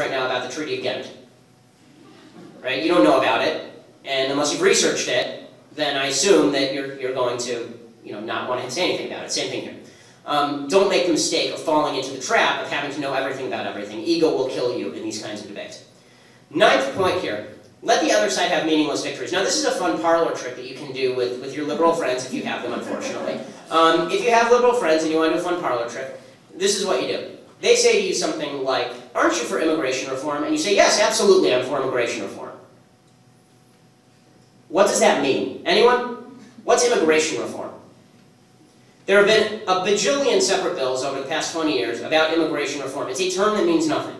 right now about the Treaty of Ghent. Right? You don't know about it, and unless you've researched it, then I assume that you're going to not want to say anything about it. Same thing here. Don't make the mistake of falling into the trap of having to know everything about everything. Ego will kill you in these kinds of debates. Ninth point here, let the other side have meaningless victories. Now this is a fun parlor trick that you can do with your liberal friends, if you have them, unfortunately. If you have liberal friends and you want to do a fun parlor trick, this is what you do. They say to you something like, aren't you for immigration reform? And you say, yes, absolutely, I'm for immigration reform. What does that mean? Anyone? What's immigration reform? There have been a bajillion separate bills over the past 20 years about immigration reform. It's a term that means nothing.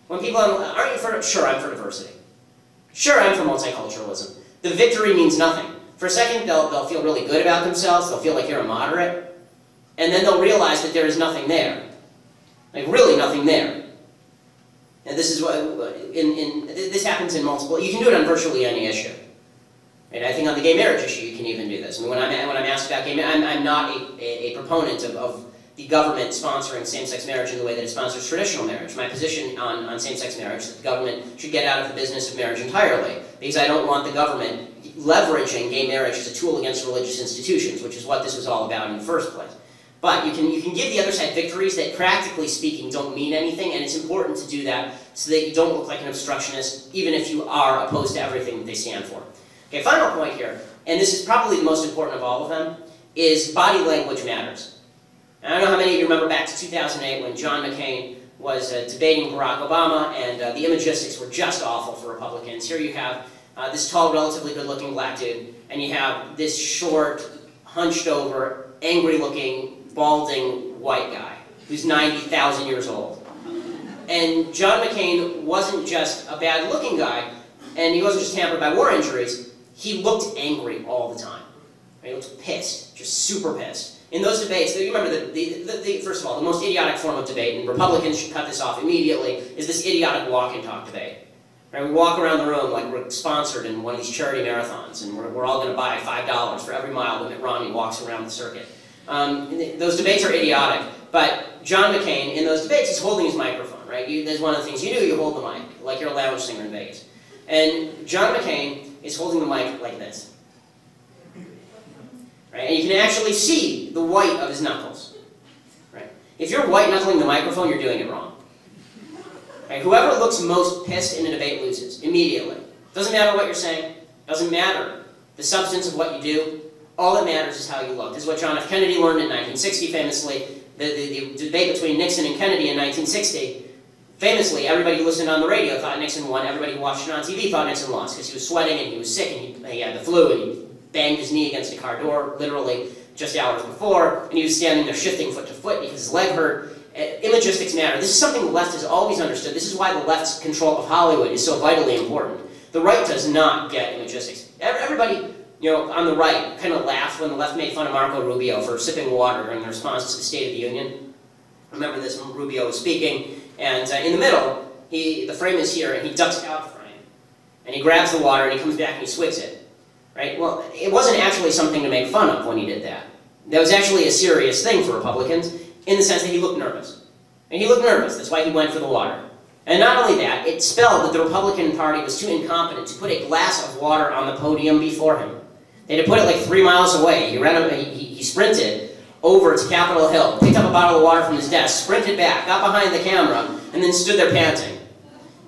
When people are, aren't you for, sure, I'm for diversity. Sure, I'm for multiculturalism. The victory means nothing. For a second, they'll feel really good about themselves, they'll feel like you're a moderate, and then they'll realize that there is nothing there. Like, really nothing there. And this is what, this happens in multiple, you can do it on virtually any issue. And I think on the gay marriage issue you can even do this. I mean, when I'm asked about gay marriage, I'm not a proponent of the government sponsoring same-sex marriage in the way that it sponsors traditional marriage. My position on same-sex marriage is that the government should get out of the business of marriage entirely, because I don't want the government leveraging gay marriage as a tool against religious institutions, which is what this was all about in the first place. But you can give the other side victories that, practically speaking, don't mean anything, and it's important to do that so that you don't look like an obstructionist, even if you are opposed to everything that they stand for. Okay, final point here, and this is probably the most important of all of them, is body language matters. And I don't know how many of you remember back to 2008 when John McCain was debating Barack Obama, and the imagistics were just awful for Republicans. Here you have this tall, relatively good-looking black dude, and you have this short, hunched-over, angry-looking, balding white guy who's 90,000 years old. And John McCain wasn't just a bad-looking guy, and he wasn't just hampered by war injuries. He looked angry all the time. He looked pissed, just super pissed. In those debates, you remember first of all, the most idiotic form of debate, and Republicans should cut this off immediately, is this idiotic walk and talk debate. Right? We walk around the room like we're sponsored in one of these charity marathons, and we're all going to buy $5 for every mile that Mitt Romney walks around the circuit. Those debates are idiotic, but John McCain, in those debates, is holding his microphone, right? That's one of the things you do, you hold the mic, like you're a lounge singer in Vegas. And John McCain is holding the mic like this. Right? And you can actually see the white of his knuckles. Right? If you're white-knuckling the microphone, you're doing it wrong. Right? Whoever looks most pissed in a debate loses, immediately. Doesn't matter what you're saying. Doesn't matter the substance of what you do. All that matters is how you look. This is what John F. Kennedy learned in 1960, famously. The debate between Nixon and Kennedy in 1960, famously, everybody who listened on the radio thought Nixon won. Everybody who watched it on TV thought Nixon lost, because he was sweating and he was sick and he had the flu and he banged his knee against a car door, literally, just hours before, and he was standing there shifting foot to foot because his leg hurt. Imagistics matter. This is something the left has always understood. This is why the left's control of Hollywood is so vitally important. The right does not get imagistics. Everybody, on the right kind of laughed when the left made fun of Marco Rubio for sipping water in response to the State of the Union. Remember this when Rubio was speaking, and in the middle, the frame is here, and he ducks out the frame, and he grabs the water, and he comes back and he swigs it. Right? Well, it wasn't actually something to make fun of when he did that. That was actually a serious thing for Republicans, in the sense that he looked nervous. And he looked nervous, that's why he went for the water. And not only that, it spelled that the Republican Party was too incompetent to put a glass of water on the podium before him. They had to put it like 3 miles away. He sprinted over to Capitol Hill, picked up a bottle of water from his desk, sprinted back, got behind the camera, and then stood there panting.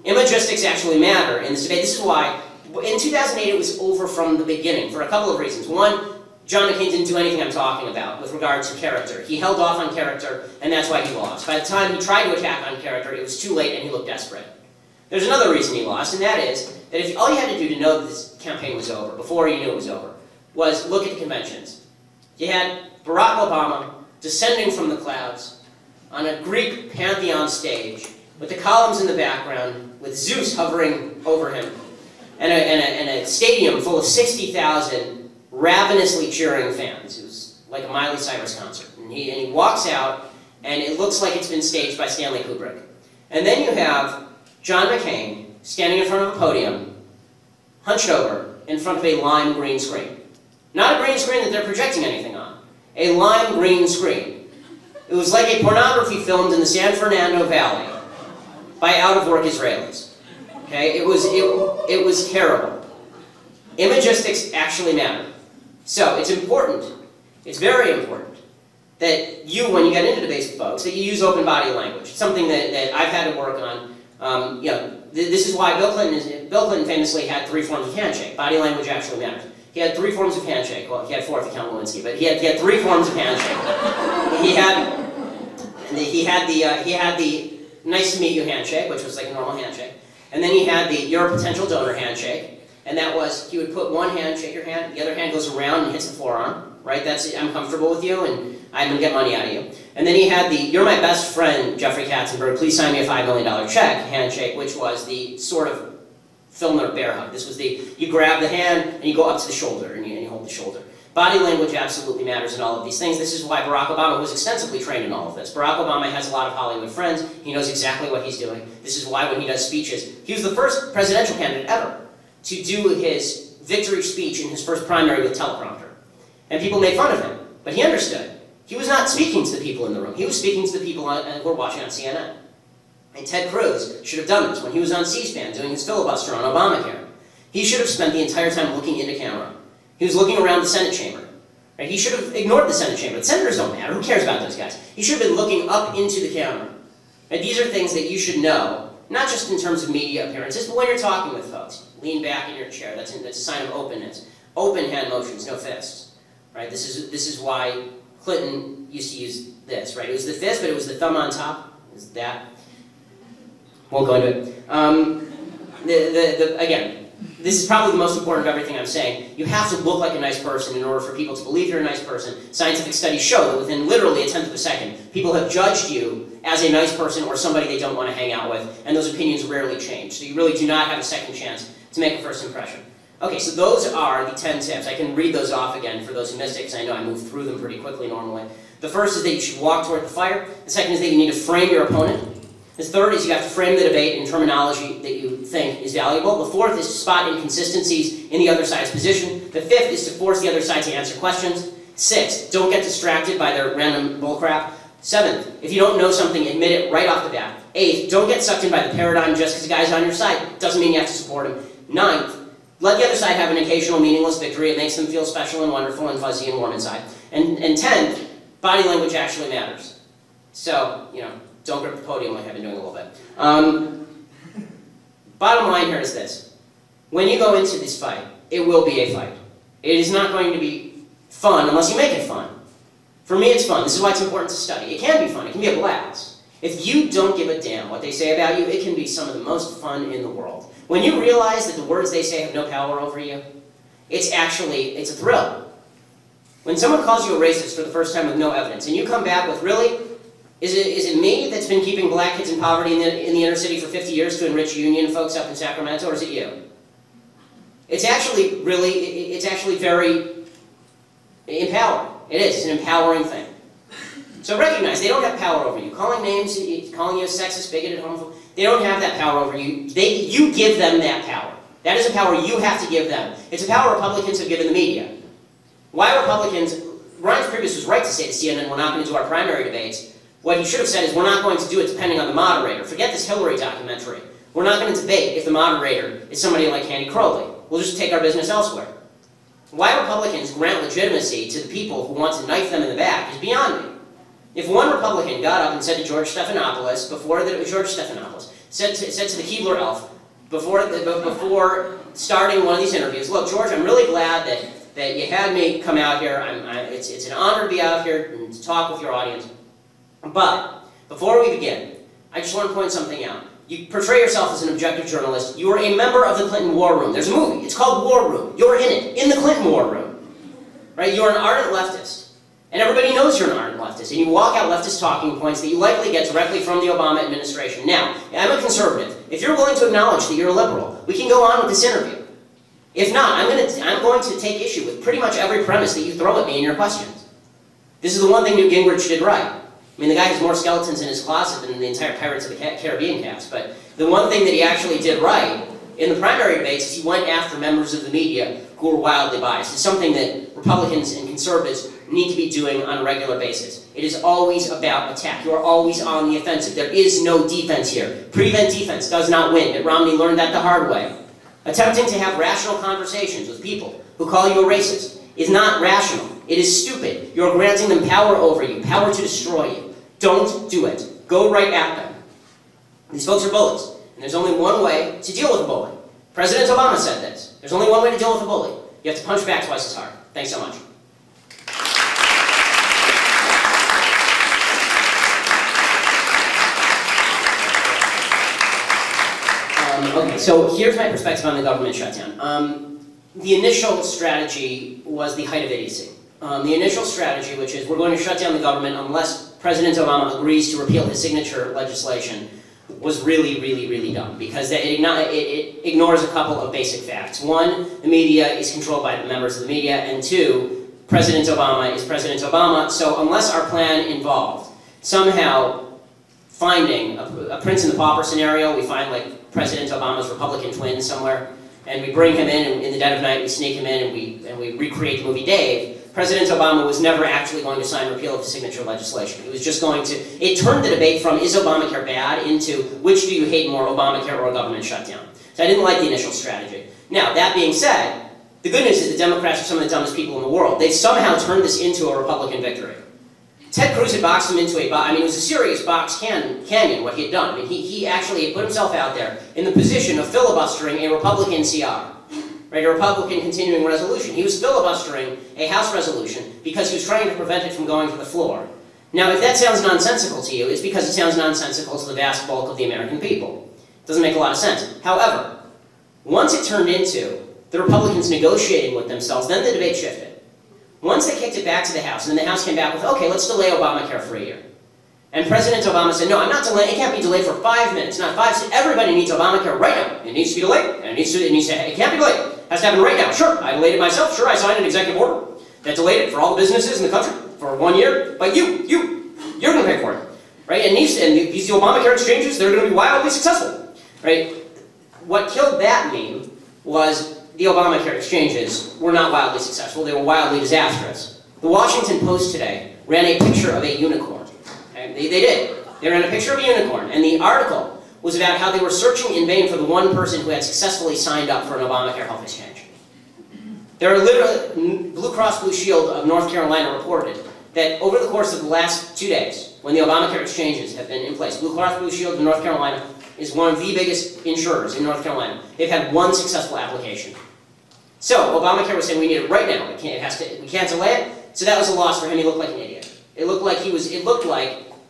Imagistics actually matter in this debate. This is why, in 2008, it was over from the beginning, for a couple of reasons. One, John McCain didn't do anything I'm talking about with regard to character. He held off on character, and that's why he lost. By the time he tried to attack on character, it was too late and he looked desperate. There's another reason he lost, and that is that if all you had to do to know that this campaign was over, before you knew it was over, was look at the conventions. You had Barack Obama descending from the clouds on a Greek Pantheon stage with the columns in the background, with Zeus hovering over him, and a stadium full of 60,000 ravenously cheering fans. It was like a Miley Cyrus concert. And he walks out, and it looks like it's been staged by Stanley Kubrick. And then you have John McCain standing in front of a podium, hunched over, in front of a lime green screen. Not a green screen that they're projecting anything on. A lime green screen. It was like a pornography filmed in the San Fernando Valley. by out-of-work Israelis. Okay, it was terrible. Imagistics actually matter. So it's important, it's very important, that you, when you get into debates with folks, that you use open body language. It's something that I've had to work on. You know, this is why Bill Clinton famously had 3 forms of handshake. Body language actually matters. He had 3 forms of handshake. Well, he had 4 if you count Lewinsky, but he had 3 forms of handshake. He had the nice to meet you handshake, which was like a normal handshake, and then he had the you're a potential donor handshake, and that was he would put one hand, shake your hand, the other hand goes around and hits the forearm, right? That's I'm comfortable with you, and I'm gonna get money out of you. And then he had the you're my best friend, Jeffrey Katzenberg, please sign me a $5 million check handshake, which was the sort of Filmer bear hug. This was the, you grab the hand and you go up to the shoulder and you hold the shoulder. Body language absolutely matters in all of these things. This is why Barack Obama was extensively trained in all of this. Barack Obama has a lot of Hollywood friends. He knows exactly what he's doing. This is why when he does speeches, he was the first presidential candidate ever to do his victory speech in his first primary with teleprompter. And people made fun of him, but he understood. He was not speaking to the people in the room. He was speaking to the people who were watching on CNN. And Ted Cruz should have done this when he was on C-SPAN doing his filibuster on Obamacare. He should have spent the entire time looking into camera. He was looking around the Senate chamber. Right? He should have ignored the Senate chamber. The senators don't matter. Who cares about those guys? He should have been looking up into the camera. Right? These are things that you should know, not just in terms of media appearances, but when you're talking with folks. Lean back in your chair. That's a sign of openness. Open hand motions, no fists. Right? This is why Clinton used to use this. Right? It was the fist, but it was the thumb on top. It was that. Won't go into it. Again, this is probably the most important of everything I'm saying. You have to look like a nice person in order for people to believe you're a nice person. Scientific studies show that within literally a tenth of a second, people have judged you as a nice person or somebody they don't want to hang out with, and those opinions rarely change. So you really do not have a second chance to make a first impression. Okay, so those are the 10 tips. I can read those off again for those who missed it, because I know I move through them pretty quickly normally. The first is that you should walk toward the fire. The second is that you need to frame your opponent. The third is you have to frame the debate in terminology that you think is valuable. The fourth is to spot inconsistencies in the other side's position. The fifth is to force the other side to answer questions. Sixth, don't get distracted by their random bullcrap. Seventh, if you don't know something, admit it right off the bat. Eighth, don't get sucked in by the paradigm just because the guy's on your side. Doesn't mean you have to support him. Ninth, let the other side have an occasional meaningless victory. It makes them feel special and wonderful and fuzzy and warm inside. And 10th, body language actually matters. So, you know, don't grip the podium like I've been doing a little bit. Bottom line here is this. When you go into this fight, it will be a fight. It is not going to be fun unless you make it fun. For me, it's fun. This is why it's important to study. It can be fun. It can be a blast. If you don't give a damn what they say about you, it can be some of the most fun in the world. When you realize that the words they say have no power over you, it's a thrill. When someone calls you a racist for the first time with no evidence, and you come back with, really? Is it me that's been keeping black kids in poverty in the inner city for 50 years to enrich union folks up in Sacramento, or is it you? It's actually very empowering. It is. It's an empowering thing. So recognize they don't have power over you. Calling names, calling you a sexist, bigoted, homophobe, they don't have that power over you. You give them that power. That is a power you have to give them. It's a power Republicans have given the media. Why Republicans, Reince Priebus was right to say to CNN, we're not going to do our primary debates. What he should have said is, we're not going to do it depending on the moderator. Forget this Hillary documentary. We're not going to debate if the moderator is somebody like Candy Crowley. We'll just take our business elsewhere. Why Republicans grant legitimacy to the people who want to knife them in the back is beyond me. If one Republican got up and said to George Stephanopoulos, said to the Keebler elf, before starting one of these interviews, look, George, I'm really glad that you had me come out here. It's an honor to be out here and to talk with your audience. But before we begin, I just want to point something out. You portray yourself as an objective journalist. You are a member of the Clinton War Room. There's a movie. It's called War Room. You're in it, in the Clinton War Room. Right? You're an ardent leftist. And everybody knows you're an ardent leftist. And you walk out leftist talking points that you likely get directly from the Obama administration. Now, I'm a conservative. If you're willing to acknowledge that you're a liberal, we can go on with this interview. If not, I'm going to take issue with pretty much every premise that you throw at me in your questions. This is the one thing Newt Gingrich did right. I mean, the guy has more skeletons in his closet than the entire Pirates of the Caribbean cast, but the one thing that he actually did right in the primary debates is he went after members of the media who were wildly biased. It's something that Republicans and conservatives need to be doing on a regular basis. It is always about attack. You are always on the offensive. There is no defense here. Prevent defense does not win. Mitt Romney learned that the hard way. Attempting to have rational conversations with people who call you a racist is not rational. It is stupid. You are granting them power over you, power to destroy you. Don't do it. Go right at them. These folks are bullies, and there's only one way to deal with a bully. President Obama said this. There's only one way to deal with a bully. You have to punch back twice as hard. Thanks so much. Okay, so here's my perspective on the government shutdown. The initial strategy was the height of idiocy. The initial strategy, which is we're going to shut down the government unless President Obama agrees to repeal his signature legislation, was really, really, really dumb because it ignores a couple of basic facts. One, the media is controlled by the members of the media, and two, President Obama is President Obama, so unless our plan involved somehow finding a Prince and the Pauper scenario, we find like President Obama's Republican twin somewhere, and we bring him in the dead of night, we sneak him in, and we recreate the movie Dave, President Obama was never actually going to sign repeal of his signature legislation. He was just going to, it turned the debate from is Obamacare bad into which do you hate more, Obamacare or a government shutdown. So I didn't like the initial strategy. Now, that being said, the good news is the Democrats are some of the dumbest people in the world. They've somehow turned this into a Republican victory. Ted Cruz had boxed him into it was a serious box canyon, what he had done. I mean, he actually had put himself out there in the position of filibustering a Republican CR. Right, a Republican continuing resolution. He was filibustering a House resolution because he was trying to prevent it from going to the floor. Now, if that sounds nonsensical to you, it's because it sounds nonsensical to the vast bulk of the American people. It doesn't make a lot of sense. However, once it turned into the Republicans negotiating with themselves, then the debate shifted. Once they kicked it back to the House, and then the House came back with, okay, let's delay Obamacare for a year. And President Obama said, no, I'm not delaying, it can't be delayed for 5 minutes, not 5, everybody needs Obamacare right now. It needs to be delayed, and it can't be delayed. It has to happen right now. Sure, I delayed it myself. Sure, I signed an executive order that delayed it for all the businesses in the country for 1 year. But you're going to pay for it, right? And these Obamacare exchanges, they're going to be wildly successful, right? What killed that meme was the Obamacare exchanges were not wildly successful. They were wildly disastrous. The Washington Post today ran a picture of a unicorn. Okay? They did. They ran a picture of a unicorn, and the article was about how they were searching in vain for the one person who had successfully signed up for an Obamacare health exchange. There are literally, Blue Cross Blue Shield of North Carolina reported that over the course of the last 2 days, when the Obamacare exchanges have been in place, Blue Cross Blue Shield of North Carolina is one of the biggest insurers in North Carolina. They've had one successful application. So Obamacare was saying we need it right now. We can't delay it. So that was a loss for him. He looked like an idiot. It looked like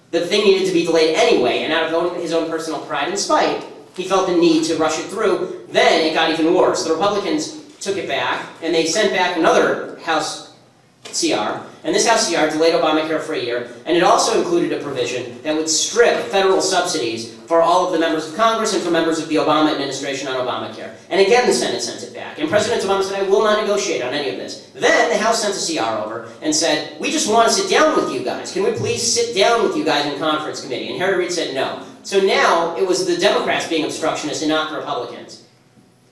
the thing needed to be delayed anyway, and out of his own personal pride and spite, he felt the need to rush it through. Then it got even worse. The Republicans took it back, and they sent back another House CR, and this House CR delayed Obamacare for a year, and it also included a provision that would strip federal subsidies for all of the members of Congress and for members of the Obama administration on Obamacare. And again, the Senate sent it back. And President Obama said, I will not negotiate on any of this. Then the House sent a CR over and said, we just want to sit down with you guys. Can we please sit down with you guys in conference committee? And Harry Reid said no. So now it was the Democrats being obstructionists and not the Republicans.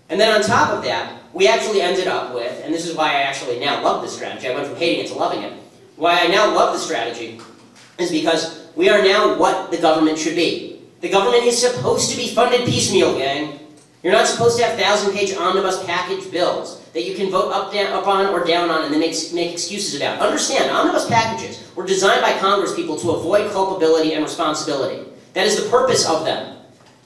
And then on top of that, we actually ended up with, and this is why I actually now love this strategy, I went from hating it to loving it. Why I now love the strategy is because we are now what the government should be. The government is supposed to be funded piecemeal, gang. You're not supposed to have 1,000-page omnibus package bills that you can vote up on or down on and then make excuses about. Understand, omnibus packages were designed by Congress people to avoid culpability and responsibility. That is the purpose of them.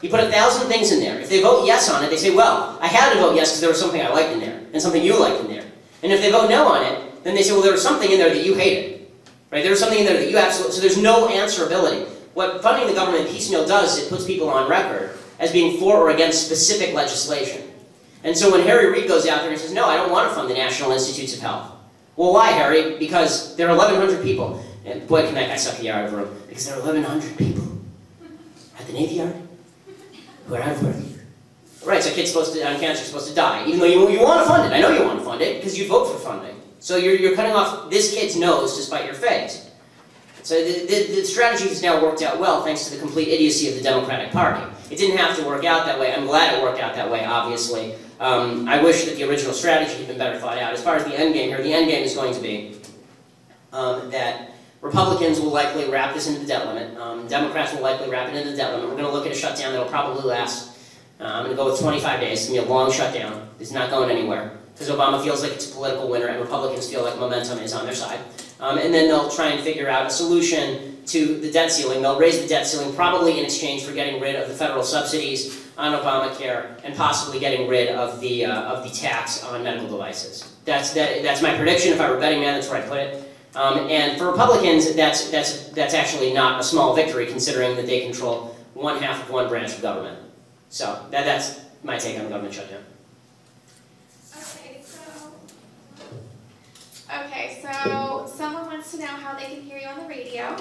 You put 1,000 things in there. If they vote yes on it, they say, well, I had to vote yes because there was something I liked in there, and something you liked in there. And if they vote no on it, then they say, well, there was something in there that you hated. Right? There was something in there that you absolutely... So there's no answerability. What funding the government piecemeal does is it puts people on record as being for or against specific legislation. And so when Harry Reid goes out there and says, no, I don't want to fund the National Institutes of Health. Well, why, Harry? Because there are 1,100 people. And boy, can that guy suck a yard of room. Because there are 1,100 people at the Navy Yard who are out of work. Right, so a kid's on cancer is supposed to die, even though you want to fund it. I know you want to fund it, because you vote for funding. So you're cutting off this kid's nose to spite your face. So the strategy has now worked out well, thanks to the complete idiocy of the Democratic Party. It didn't have to work out that way. I'm glad it worked out that way, obviously. I wish that the original strategy had been better thought out. As far as the end game here, the end game is going to be that Republicans will likely wrap this into the debt limit. Democrats will likely wrap it into the debt limit. We're going to look at a shutdown that will probably last, I'm going to go with 25 days. It's going to be a long shutdown. It's not going anywhere because Obama feels like it's a political winner and Republicans feel like momentum is on their side. And then they'll try and figure out a solution to the debt ceiling. They'll raise the debt ceiling probably in exchange for getting rid of the federal subsidies on Obamacare and possibly getting rid of the tax on medical devices. That's my prediction. If I were a betting man, that's where I'd put it. And for Republicans, that's actually not a small victory, considering that they control one half of one branch of government. So that's my take on the government shutdown. Okay, so someone wants to know how they can hear you on the radio.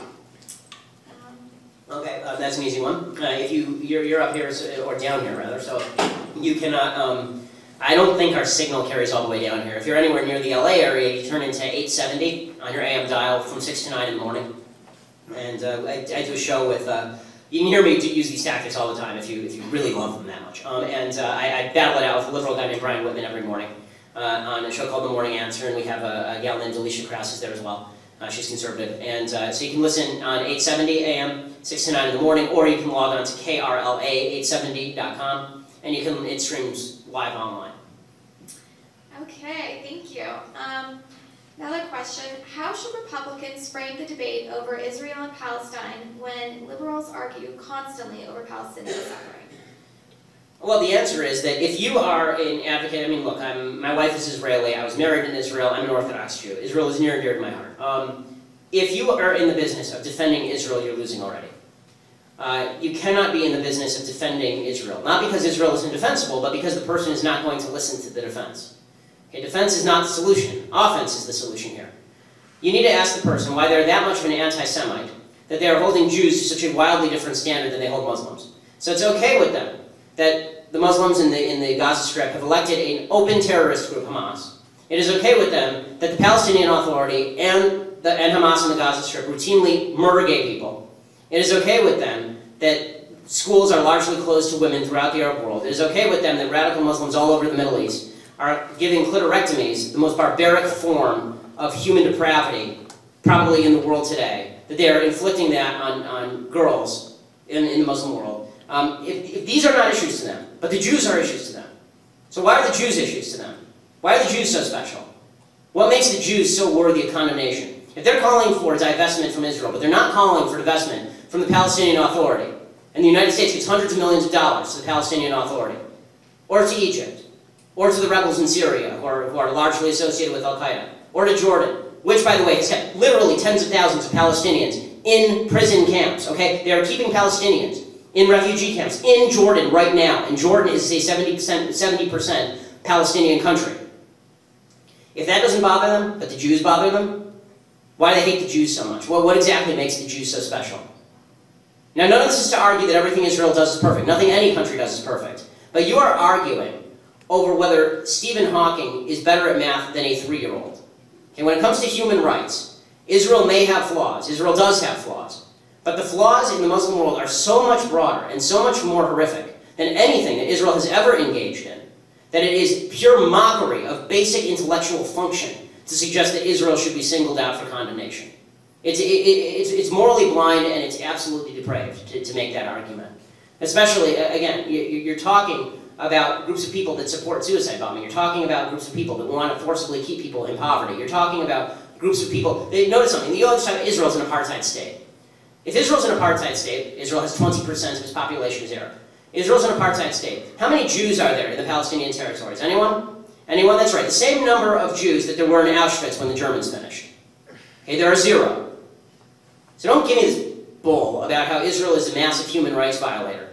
Okay, that's an easy one. If you're up here, or down here rather, so you cannot, I don't think our signal carries all the way down here. If you're anywhere near the LA area, you turn into 870 on your AM dial from 6 to 9 in the morning. And I do a show with, you can hear me use these tactics all the time if you really love them that much. I battle it out with a liberal guy named Brian Whitman every morning on a show called The Morning Answer, and we have a gal named Alicia Krauss is there as well. She's conservative. And so you can listen on 870 AM, 6 to 9 in the morning, or you can log on to krla870.com, and it streams live online. Okay, thank you. Another question, how should Republicans frame the debate over Israel and Palestine when liberals argue constantly over Palestinian suffering? Well, the answer is that if you are an advocate, I mean, look, my wife is Israeli, I was married in Israel, I'm an Orthodox Jew. Israel is near and dear to my heart. If you are in the business of defending Israel, you're losing already. You cannot be in the business of defending Israel. Not because Israel is indefensible, but because the person is not going to listen to the defense. Okay, defense is not the solution. Offense is the solution here. You need to ask the person why they're that much of an anti-Semite, that they are holding Jews to such a wildly different standard than they hold Muslims. So it's okay with them that the Muslims in the Gaza Strip have elected an open terrorist group, Hamas. It is okay with them that the Palestinian Authority and Hamas in the Gaza Strip routinely murder gay people. It is okay with them that schools are largely closed to women throughout the Arab world. It is okay with them that radical Muslims all over the Middle East are giving clitorectomies, the most barbaric form of human depravity, probably in the world today, that they are inflicting that on girls in the Muslim world. If these are not issues to them, but the Jews are issues to them. So why are the Jews issues to them? Why are the Jews so special? What makes the Jews so worthy of condemnation? If they're calling for divestment from Israel, but they're not calling for divestment from the Palestinian Authority, and the United States gives hundreds of millions of dollars to the Palestinian Authority, or to Egypt, or to the rebels in Syria, who are largely associated with Al-Qaeda, or to Jordan, which, by the way, has kept literally tens of thousands of Palestinians in prison camps, okay? They are keeping Palestinians in refugee camps in Jordan right now, and Jordan is a 70% Palestinian country. If that doesn't bother them, but the Jews bother them, why do they hate the Jews so much? Well, what exactly makes the Jews so special? Now, none of this is to argue that everything Israel does is perfect. Nothing any country does is perfect. But you are arguing over whether Stephen Hawking is better at math than a 3-year-old. Okay, when it comes to human rights, Israel may have flaws. Israel does have flaws. But the flaws in the Muslim world are so much broader and so much more horrific than anything that Israel has ever engaged in, that it is pure mockery of basic intellectual function to suggest that Israel should be singled out for condemnation. It's morally blind and it's absolutely depraved to make that argument. Especially, again, you're talking about groups of people that support suicide bombing. You're talking about groups of people that want to forcibly keep people in poverty. You're talking about groups of people. Notice something. The other side, Israel's an apartheid state. If Israel's an apartheid state, Israel has 20% of its population is Arab. Israel's an apartheid state. How many Jews are there in the Palestinian territories? Anyone? Anyone? That's right. The same number of Jews that there were in Auschwitz when the Germans finished. Okay, there are 0. So don't give me this bull about how Israel is a massive human rights violator.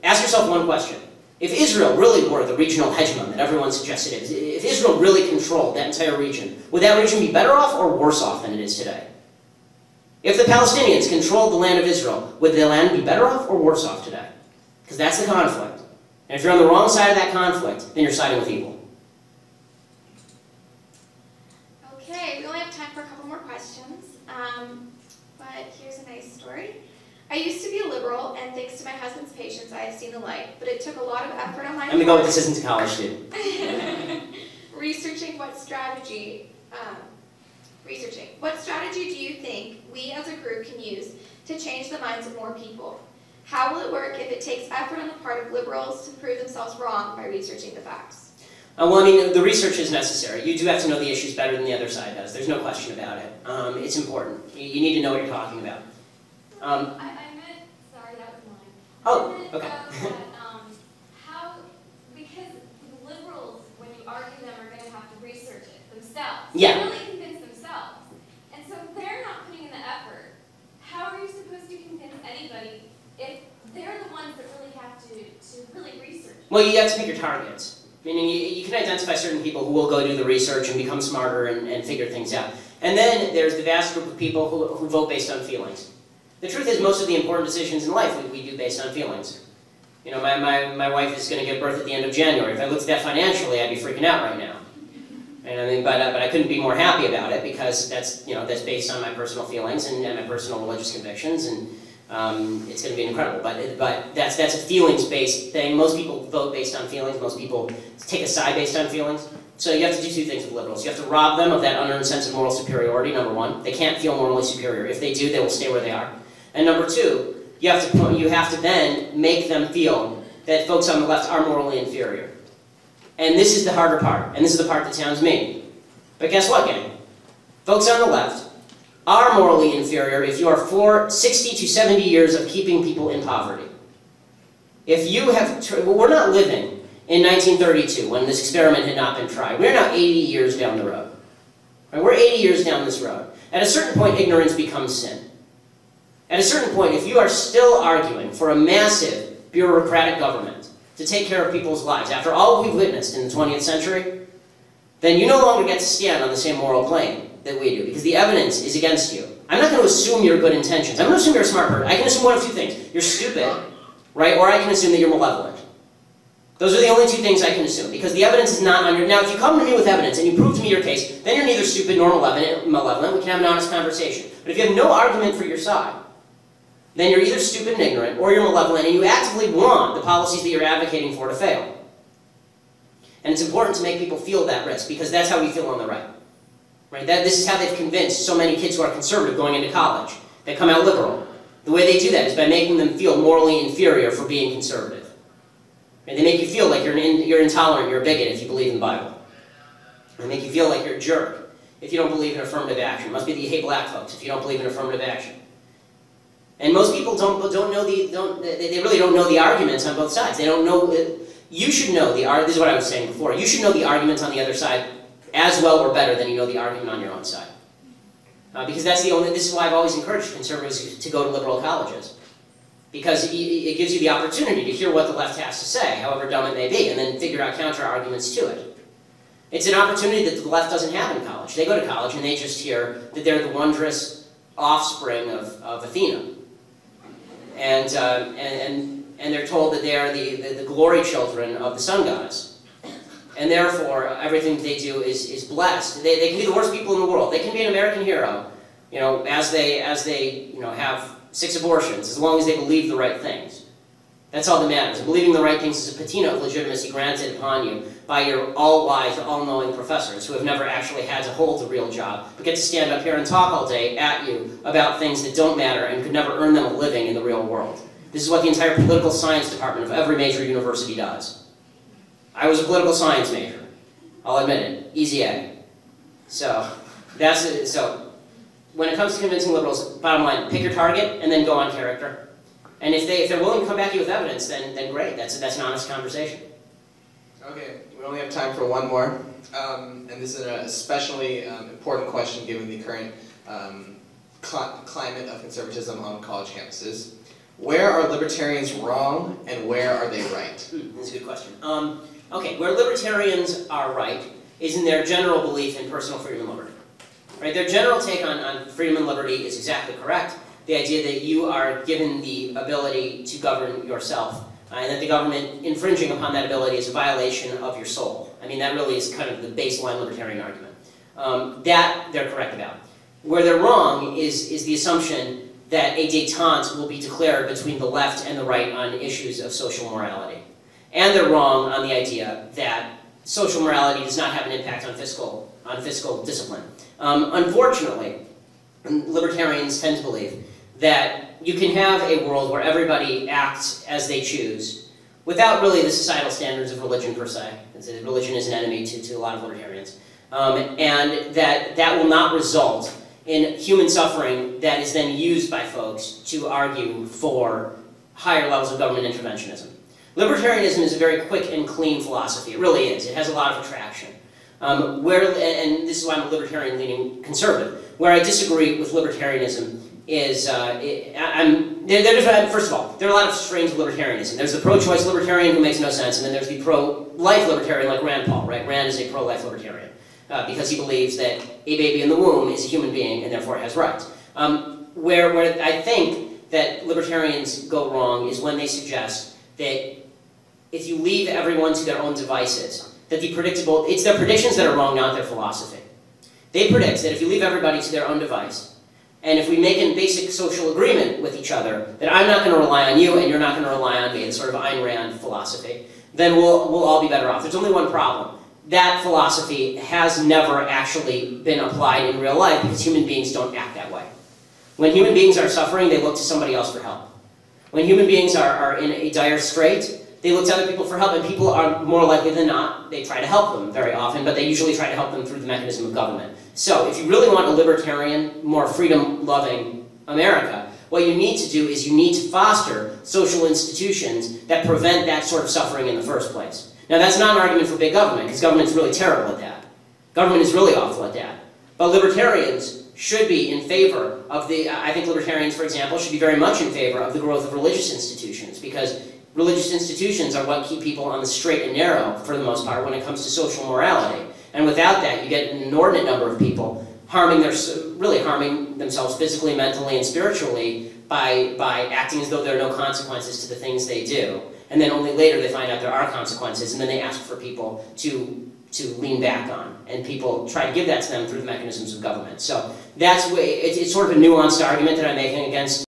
Ask yourself one question. If Israel really were the regional hegemon that everyone suggested it is, if Israel really controlled that entire region, would that region be better off or worse off than it is today? If the Palestinians controlled the land of Israel, would the land be better off or worse off today? Because that's the conflict. And if you're on the wrong side of that conflict, then you're siding with evil. Okay, we only have time for a couple more questions. But here's a nice story. I used to be a liberal, and thanks to my husband's patience, I have seen the light. But it took a lot of effort on my part. Let me go with this isn't a college student. Researching what strategy researching. What strategy do you think we as a group can use to change the minds of more people? How will it work if it takes effort on the part of liberals to prove themselves wrong by researching the facts? Well, I mean, the research is necessary. You do have to know the issues better than the other side does. There's no question about it. It's important. You need to know what you're talking about. I meant, sorry, that was mine. Oh, I meant, okay. because the liberals, when you argue them, are going to have to research it themselves. Yeah. Really convince themselves. And so if they're not putting in the effort, how are you supposed to convince anybody if they're the ones that really have to really research? Well, you have to pick your targets. Meaning you can identify certain people who will go do the research and become smarter and figure things out. And then there's the vast group of people who vote based on feelings. The truth is, most of the important decisions in life we do based on feelings. You know, my wife is going to give birth at the end of January. If I looked at that financially, I'd be freaking out right now. And I mean, but I couldn't be more happy about it because that's based on my personal feelings and my personal religious convictions, and it's going to be incredible. But that's a feelings-based thing. Most people vote based on feelings. Most people take a side based on feelings. So you have to do two things with liberals. You have to rob them of that unearned sense of moral superiority, number one. They can't feel morally superior. If they do, they will stay where they are. And number two, you have to then make them feel that folks on the left are morally inferior. And this is the harder part, and this is the part that sounds mean. But guess what, gang? Folks on the left are morally inferior if you are for 60 to 70 years of keeping people in poverty. If you have, we're not living in 1932 when this experiment had not been tried. We're now 80 years down the road. Right? We're 80 years down this road. At a certain point, ignorance becomes sin. At a certain point, if you are still arguing for a massive bureaucratic government to take care of people's lives, after all we've witnessed in the 20th century, then you no longer get to stand on the same moral plane that we do, because the evidence is against you. I'm not going to assume your good intentions. I'm going to assume you're a smart person. I can assume one of two things. You're stupid, right? Or I can assume that you're malevolent. Those are the only two things I can assume, because the evidence is not on your... Now, if you come to me with evidence and you prove to me your case, then you're neither stupid nor malevolent. We can have an honest conversation. But if you have no argument for your side, then you're either stupid and ignorant, or you're malevolent, and you actively want the policies that you're advocating for to fail. And it's important to make people feel that risk, because that's how we feel on the right. Right? This is how they've convinced so many kids who are conservative going into college. They come out liberal. The way they do that is by making them feel morally inferior for being conservative. Right? They make you feel like you're intolerant, you're a bigot if you believe in the Bible. They make you feel like you're a jerk if you don't believe in affirmative action. It must be that you hate black folks if you don't believe in affirmative action. And most people they really don't know the arguments on both sides. They don't know. You should know this is what I was saying before. You should know the arguments on the other side as well or better than you know the argument on your own side. Because this is why I've always encouraged conservatives to go to liberal colleges. Because it gives you the opportunity to hear what the left has to say, however dumb it may be, and then figure out counter-arguments to it. It's an opportunity that the left doesn't have in college. They go to college and they just hear that they're the wondrous offspring of Athena. And they're told that they are the glory children of the sun goddess. And therefore, everything they do is blessed. They can be the worst people in the world. They can be an American hero, as they have 6 abortions, as long as they believe the right things. That's all that matters. Believing the right things is a patina of legitimacy granted upon you by your all-wise, all-knowing professors who have never actually had to hold a real job, but get to stand up here and talk all day at you about things that don't matter and could never earn them a living in the real world. This is what the entire political science department of every major university does. I was a political science major. I'll admit it. Easy A. So, that's it. So, when it comes to convincing liberals, bottom line, pick your target and then go on character. And if they're willing to come back to you with evidence, then great. That's an honest conversation. Okay, we only have time for one more. And this is an especially important question given the current climate of conservatism on college campuses. Where are libertarians wrong and where are they right? That's a good question. Okay, where libertarians are right is in their general belief in personal freedom and liberty. Right? Their general take on freedom and liberty is exactly correct. The idea that you are given the ability to govern yourself, and that the government infringing upon that ability is a violation of your soul. I mean, that really is kind of the baseline libertarian argument. That they're correct about. Where they're wrong is the assumption that a détente will be declared between the left and the right on issues of social morality. And they're wrong on the idea that social morality does not have an impact on fiscal discipline. Unfortunately, libertarians tend to believe that you can have a world where everybody acts as they choose without really the societal standards of religion per se. Religion is an enemy to a lot of libertarians. And that will not result in human suffering that is then used by folks to argue for higher levels of government interventionism. Libertarianism is a very quick and clean philosophy. It really is. It has a lot of attraction. And this is why I'm a libertarian-leaning conservative. Where I disagree with libertarianism is, first of all, there are a lot of strains of libertarianism. There's the pro-choice libertarian who makes no sense, and then there's the pro-life libertarian like Rand Paul, right? Rand is a pro-life libertarian because he believes that a baby in the womb is a human being and therefore has rights. Where I think that libertarians go wrong is when they suggest that if you leave everyone to their own devices, that it's their predictions that are wrong, not their philosophy. They predict that if you leave everybody to their own device, and if we make a basic social agreement with each other, that I'm not going to rely on you and you're not going to rely on me, it's sort of Ayn Rand philosophy, then we'll all be better off. There's only one problem. That philosophy has never actually been applied in real life because human beings don't act that way. When human beings are suffering, they look to somebody else for help. When human beings are in a dire strait, they look to other people for help, and people are more likely than not, they try to help them very often, but they usually try to help them through the mechanism of government. So if you really want a libertarian, more freedom-loving America, what you need to do is you need to foster social institutions that prevent that sort of suffering in the first place. Now that's not an argument for big government, because government's really terrible at that. Government is really awful at that. But libertarians should be in favor of I think libertarians, for example, should be very much in favor of the growth of religious institutions, because religious institutions are what keep people on the straight and narrow, for the most part, when it comes to social morality. And without that, you get an inordinate number of people really harming themselves physically, mentally, and spiritually by acting as though there are no consequences to the things they do. And then only later they find out there are consequences, and then they ask for people to lean back on. And people try to give that to them through the mechanisms of government. So it's sort of a nuanced argument that I'm making against